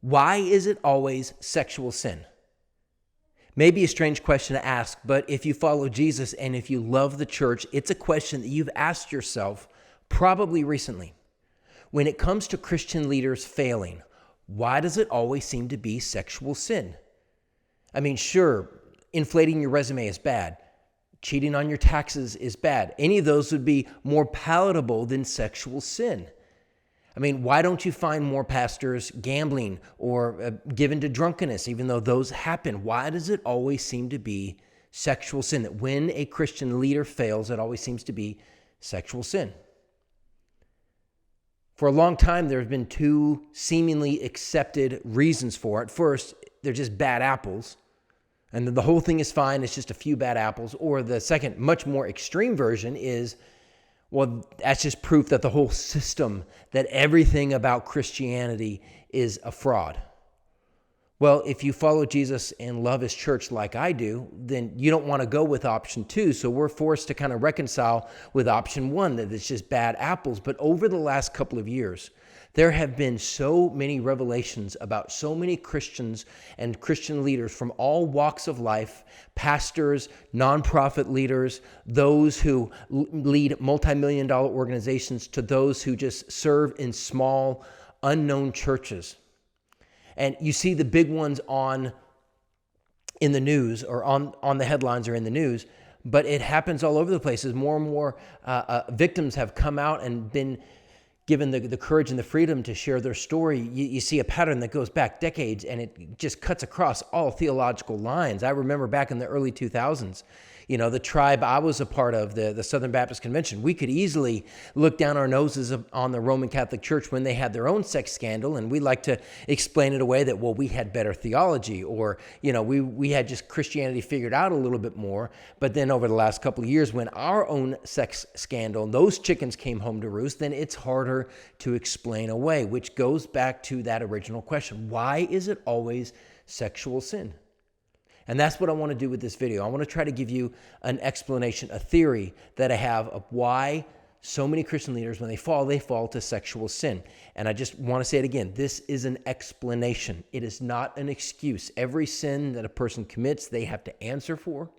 Why is it always sexual sin? Maybe a strange question to ask, but if you follow Jesus and if you love the church, it's a question that you've asked yourself probably recently. When it comes to Christian leaders failing, why does it always seem to be sexual sin? I mean, sure, inflating your resume is bad. Cheating on your taxes is bad. Any of those would be more palatable than sexual sin. I mean, why don't you find more pastors gambling or given to drunkenness, even though those happen? Why does it always seem to be sexual sin? That when a Christian leader fails, it always seems to be sexual sin. For a long time, there have been two seemingly accepted reasons for it. First, they're just bad apples, and the whole thing is fine. It's just a few bad apples. Or the second, much more extreme version is, well, that's just proof that the whole system, that everything about Christianity is a fraud. Well, if you follow Jesus and love his church like I do, then you don't want to go with option 2. So we're forced to kind of reconcile with option 1, that it's just bad apples. But over the last couple of years, there have been so many revelations about so many Christians and Christian leaders from all walks of life, pastors, nonprofit leaders, those who lead multi-million-dollar organizations, to those who just serve in small, unknown churches. And you see the big ones in the news, or on the headlines or in the news, but it happens all over the place as more and more victims have come out and been given the courage and the freedom to share their story. You see a pattern that goes back decades, and it just cuts across all theological lines. I remember back in the early 2000s, the tribe I was a part of, the Southern Baptist Convention, we could easily look down our noses on the Roman Catholic Church when they had their own sex scandal, and we like to explain it away that, well, we had better theology, or, we had just Christianity figured out a little bit more. But then over the last couple of years, when our own sex scandal, those chickens came home to roost, then it's harder to explain away, which goes back to that original question. Why is it always sexual sin? And that's what I want to do with this video. I want to try to give you an explanation, a theory that I have of why so many Christian leaders, when they fall to sexual sin. And I just want to say it again. This is an explanation. It is not an excuse. Every sin that a person commits, they have to answer for.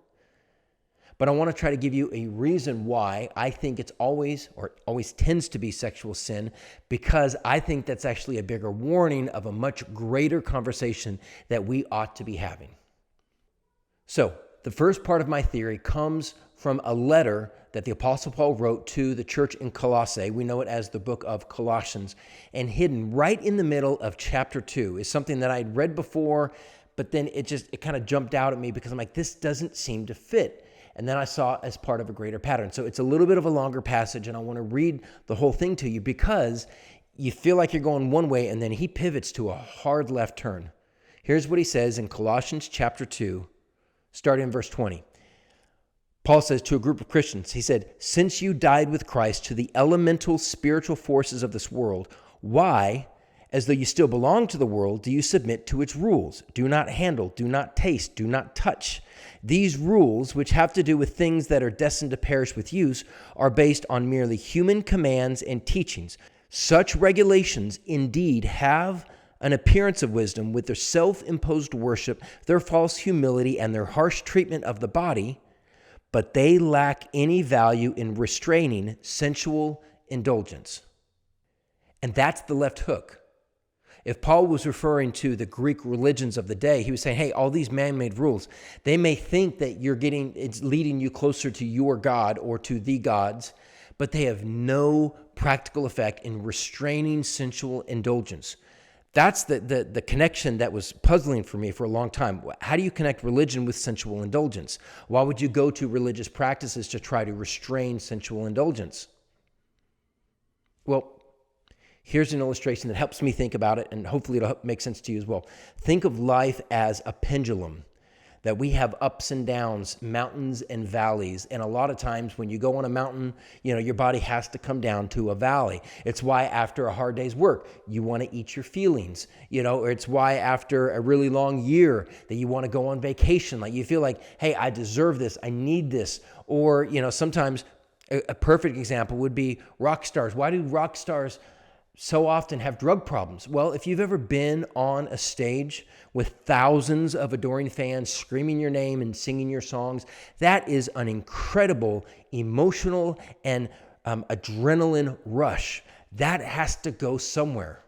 But I want to try to give you a reason why I think it's always tends to be sexual sin, because I think that's actually a bigger warning of a much greater conversation that we ought to be having. So the first part of my theory comes from a letter that the Apostle Paul wrote to the church in Colossae. We know it as the book of Colossians. And hidden right in the middle of chapter 2 is something that I'd read before, but then it kind of jumped out at me because I'm like, this doesn't seem to fit. And then I saw as part of a greater pattern. So it's a little bit of a longer passage, and I want to read the whole thing to you because you feel like you're going one way, and then he pivots to a hard left turn. Here's what he says in Colossians chapter 2, starting in verse 20. Paul says to a group of Christians, he said, "Since you died with Christ to the elemental spiritual forces of this world, why, as though you still belong to the world, do you submit to its rules? Do not handle, do not taste, do not touch. These rules, which have to do with things that are destined to perish with use, are based on merely human commands and teachings. Such regulations indeed have an appearance of wisdom with their self-imposed worship, their false humility, and their harsh treatment of the body, but they lack any value in restraining sensual indulgence." And that's the left hook. If Paul was referring to the Greek religions of the day, he was saying, hey, all these man-made rules, they may think that it's leading you closer to your God or to the gods, but they have no practical effect in restraining sensual indulgence. That's the connection that was puzzling for me for a long time. How do you connect religion with sensual indulgence? Why would you go to religious practices to try to restrain sensual indulgence? Well, here's an illustration that helps me think about it, and hopefully it'll make sense to you as well. Think of life as a pendulum, that we have ups and downs, mountains and valleys. And a lot of times when you go on a mountain, your body has to come down to a valley. It's why after a hard day's work, you want to eat your feelings, or it's why after a really long year that you want to go on vacation. Like you feel like, hey, I deserve this. I need this. Or, sometimes a perfect example would be rock stars. Why do rock stars so often have drug problems? Well, if you've ever been on a stage with thousands of adoring fans screaming your name and singing your songs, that is an incredible emotional and adrenaline rush. That has to go somewhere.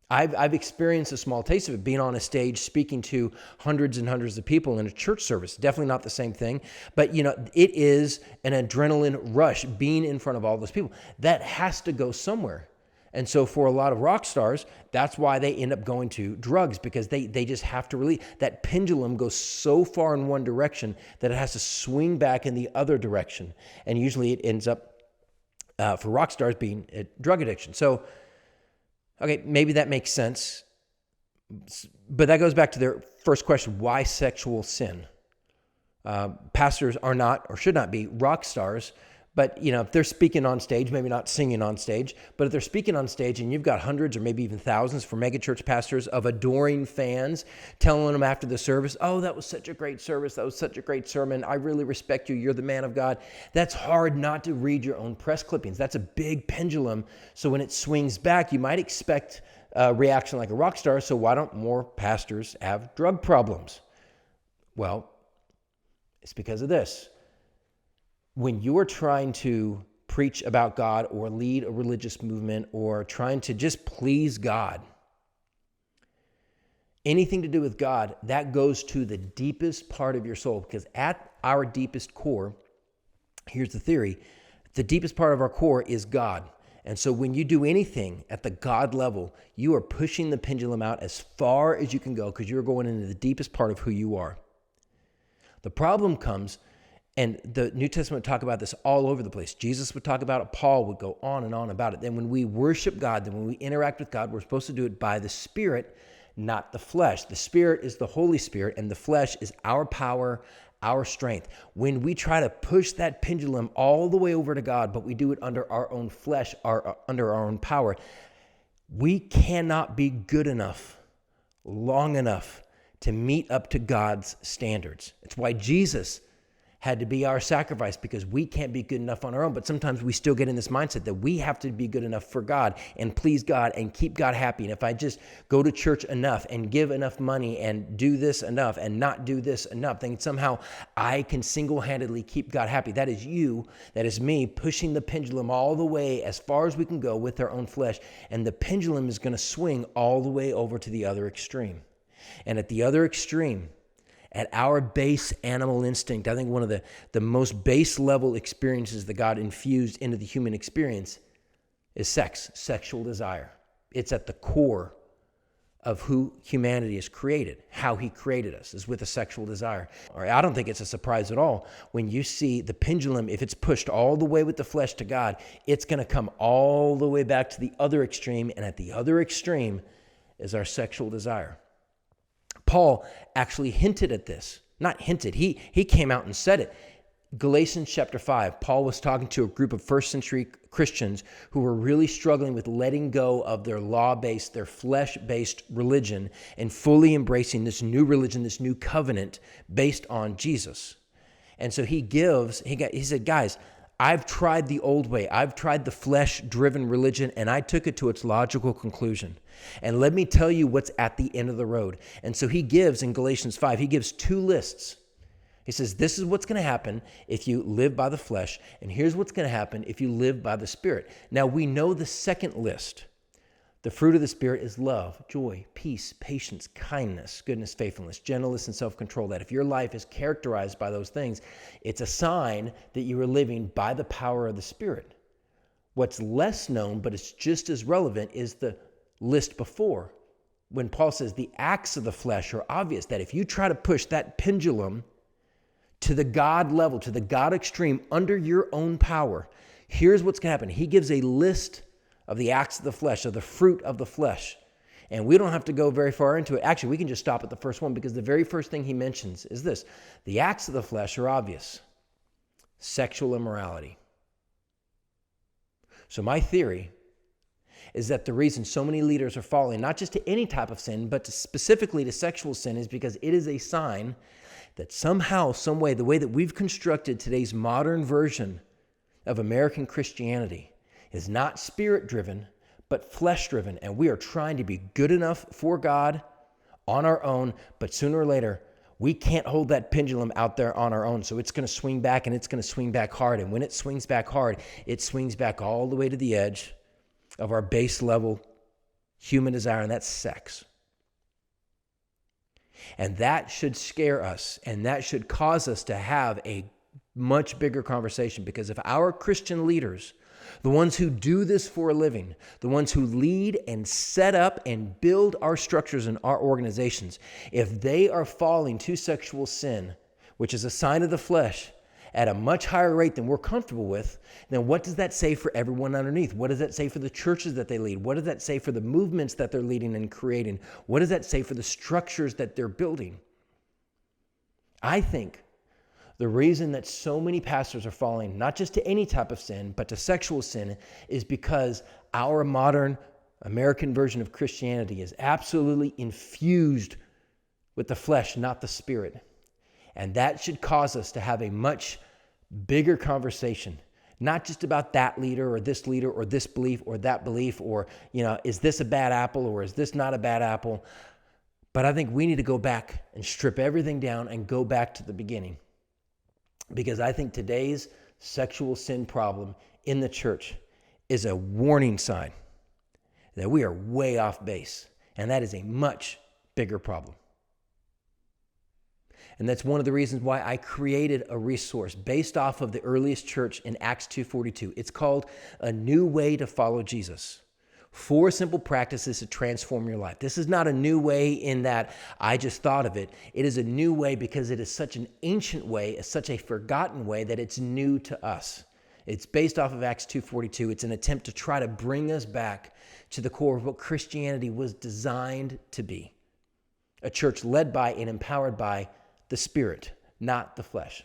I've experienced a small taste of it being on a stage speaking to hundreds and hundreds of people in a church service. Definitely not the same thing, but it is an adrenaline rush being in front of all those people. That has to go somewhere. And so for a lot of rock stars, that's why they end up going to drugs, because they just have to release. That pendulum goes so far in one direction that it has to swing back in the other direction. And usually it ends up, for rock stars, being a drug addiction. So, okay, maybe that makes sense. But that goes back to their first question, why sexual sin? Pastors are not, or should not be, rock stars. But, if they're speaking on stage, maybe not singing on stage, but if they're speaking on stage and you've got hundreds or maybe even thousands for megachurch pastors of adoring fans telling them after the service, oh, that was such a great service. That was such a great sermon. I really respect you. You're the man of God. That's hard not to read your own press clippings. That's a big pendulum. So when it swings back, you might expect a reaction like a rock star. So why don't more pastors have drug problems? Well, it's because of this. When you are trying to preach about God or lead a religious movement or trying to just please God, anything to do with God, that goes to the deepest part of your soul, because at our deepest core, here's the theory, the deepest part of our core is God. And so when you do anything at the God level, you are pushing the pendulum out as far as you can go, because you're going into the deepest part of who you are. The problem comes, and the New Testament would talk about this all over the place. Jesus would talk about it. Paul would go on and on about it. Then when we worship God, then when we interact with God, we're supposed to do it by the Spirit, not the flesh. The Spirit is the Holy Spirit, and the flesh is our power, our strength. When we try to push that pendulum all the way over to God, but we do it under our own flesh, under our own power, we cannot be good enough, long enough to meet up to God's standards. It's why Jesus had to be our sacrifice, because we can't be good enough on our own. But sometimes we still get in this mindset that we have to be good enough for God and please God and keep God happy. And if I just go to church enough and give enough money and do this enough and not do this enough, then somehow I can single-handedly keep God happy. That is you, that is me, pushing the pendulum all the way as far as we can go with our own flesh. And the pendulum is going to swing all the way over to the other extreme. And at the other extreme, at our base animal instinct, I think one of the most base level experiences that God infused into the human experience is sex, sexual desire. It's at the core of who humanity is created, how he created us, is with a sexual desire. All right, I don't think it's a surprise at all when you see the pendulum, if it's pushed all the way with the flesh to God, it's going to come all the way back to the other extreme, and at the other extreme is our sexual desire. Paul actually hinted at this. Not hinted, he came out and said it. Galatians chapter 5, Paul was talking to a group of first century Christians who were really struggling with letting go of their law-based, their flesh-based religion and fully embracing this new religion, this new covenant based on Jesus. And so he said, guys, I've tried the old way. I've tried the flesh-driven religion, and I took it to its logical conclusion. And let me tell you what's at the end of the road. And so he gives, in Galatians 5, he gives two lists. He says, this is what's going to happen if you live by the flesh, and here's what's going to happen if you live by the Spirit. Now, we know the second list. The fruit of the Spirit is love, joy, peace, patience, kindness, goodness, faithfulness, gentleness, and self-control. That if your life is characterized by those things, it's a sign that you are living by the power of the Spirit. What's less known, but it's just as relevant, is the list before. When Paul says the acts of the flesh are obvious, that if you try to push that pendulum to the God level, to the God extreme, under your own power, here's what's going to happen. He gives a list of the acts of the flesh, of the fruit of the flesh. And we don't have to go very far into it. Actually, we can just stop at the first one, because the very first thing he mentions is this. The acts of the flesh are obvious. Sexual immorality. So my theory is that the reason so many leaders are falling, not just to any type of sin, but specifically to sexual sin, is because it is a sign that somehow, some way, the way that we've constructed today's modern version of American Christianity is not Spirit-driven, but flesh-driven, and we are trying to be good enough for God on our own, but sooner or later, we can't hold that pendulum out there on our own. So it's going to swing back, and it's going to swing back hard. And when it swings back hard, it swings back all the way to the edge of our base level human desire, and that's sex. And that should scare us, and that should cause us to have a much bigger conversation, because if our Christian leaders, the ones who do this for a living, the ones who lead and set up and build our structures and our organizations, if they are falling to sexual sin, which is a sign of the flesh, at a much higher rate than we're comfortable with, then what does that say for everyone underneath? What does that say for the churches that they lead? What does that say for the movements that they're leading and creating? What does that say for the structures that they're building? I think the reason that so many pastors are falling, not just to any type of sin, but to sexual sin, is because our modern American version of Christianity is absolutely infused with the flesh, not the spirit. And that should cause us to have a much bigger conversation, not just about that leader or this belief or that belief, or, is this a bad apple or is this not a bad apple? But I think we need to go back and strip everything down and go back to the beginning. Because I think today's sexual sin problem in the church is a warning sign that we are way off base. And that is a much bigger problem. And that's one of the reasons why I created a resource based off of the earliest church in Acts 2:42. It's called A New Way to Follow Jesus. 4 simple practices to transform your life. This is not a new way in that I just thought of it. It is a new way because it is such an ancient way, it's such a forgotten way that it's new to us. It's based off of Acts 2:42. It's an attempt to try to bring us back to the core of what Christianity was designed to be. A church led by and empowered by the Spirit, not the flesh.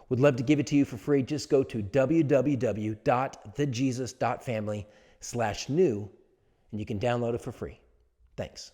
Would love to give it to you for free. Just go to www.thejesus.family/new, and you can download it for free. Thanks.